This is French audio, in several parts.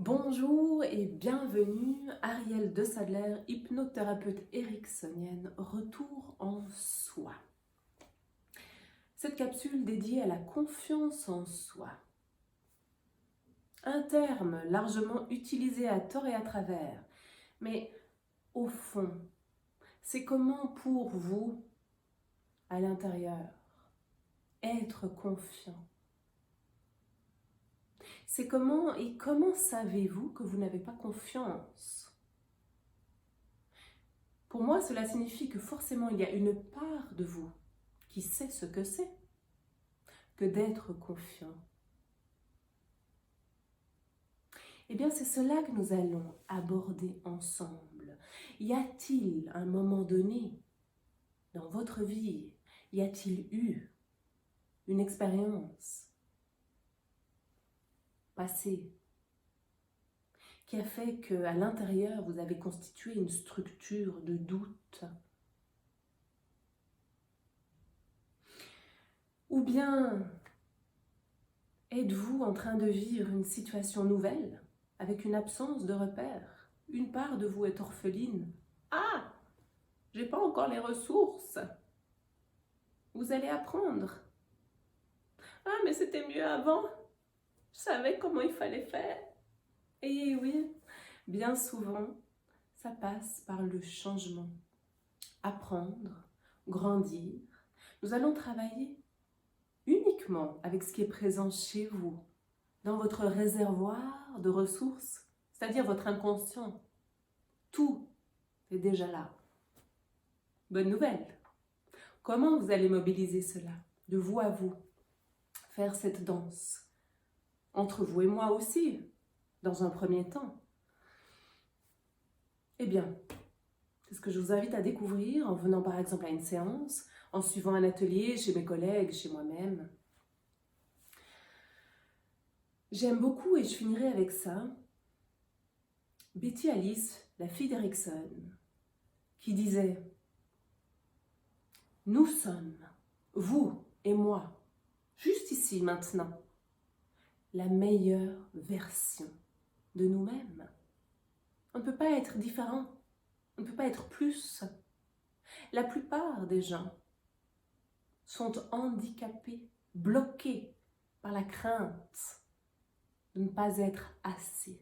Bonjour et bienvenue, Ariel de Sadler, hypnothérapeute ericksonienne, retour en soi. Cette capsule dédiée à la confiance en soi. Un terme largement utilisé à tort et à travers, mais au fond, c'est comment pour vous, à l'intérieur, être confiant. C'est comment et comment savez-vous que vous n'avez pas confiance? Pour moi, cela signifie que forcément il y a une part de vous qui sait ce que c'est que d'être confiant. Eh bien, c'est cela que nous allons aborder ensemble. Y a-t-il un moment donné dans votre vie, y a-t-il eu une expérience passée qui a fait qu'à l'intérieur, vous avez constitué une structure de doute? Ou bien êtes-vous en train de vivre une situation nouvelle avec une absence de repères? Une part de vous est orpheline. Ah, j'ai pas encore les ressources. Vous allez apprendre. Ah, mais c'était mieux avant. Je savais comment il fallait faire. Et oui, bien souvent, ça passe par le changement. Apprendre, grandir. Nous allons travailler uniquement avec ce qui est présent chez vous, dans votre réservoir de ressources, c'est-à-dire votre inconscient. Tout est déjà là. Bonne nouvelle. Comment vous allez mobiliser cela, de vous à vous, faire cette danse, entre vous et moi aussi, dans un premier temps? Eh bien, c'est ce que je vous invite à découvrir en venant par exemple à une séance, en suivant un atelier chez mes collègues, chez moi-même. J'aime beaucoup, et je finirai avec ça, Betty Alice, la fille d'Erickson, qui disait « Nous sommes, vous et moi, juste ici, maintenant, la meilleure version de nous-mêmes. On ne peut pas être différent, on ne peut pas être plus. La plupart des gens sont handicapés, bloqués par la crainte de ne pas être assez,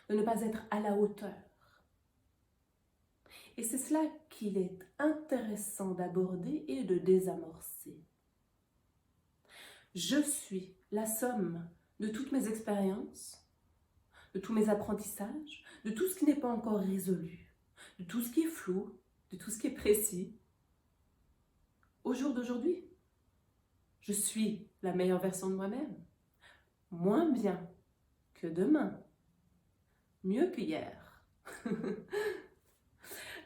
de ne pas être à la hauteur. Et c'est cela qu'il est intéressant d'aborder et de désamorcer. Je suis la somme de toutes mes expériences, de tous mes apprentissages, de tout ce qui n'est pas encore résolu, de tout ce qui est flou, de tout ce qui est précis. Au jour d'aujourd'hui, je suis la meilleure version de moi-même, moins bien que demain, mieux qu'hier.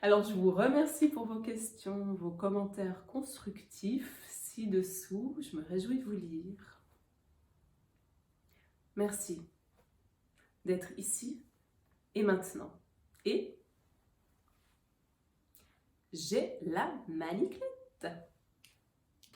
Alors, je vous remercie pour vos questions, vos commentaires constructifs ci-dessous. Je me réjouis de vous lire. Merci d'être ici et maintenant. Et j'ai la maniclette.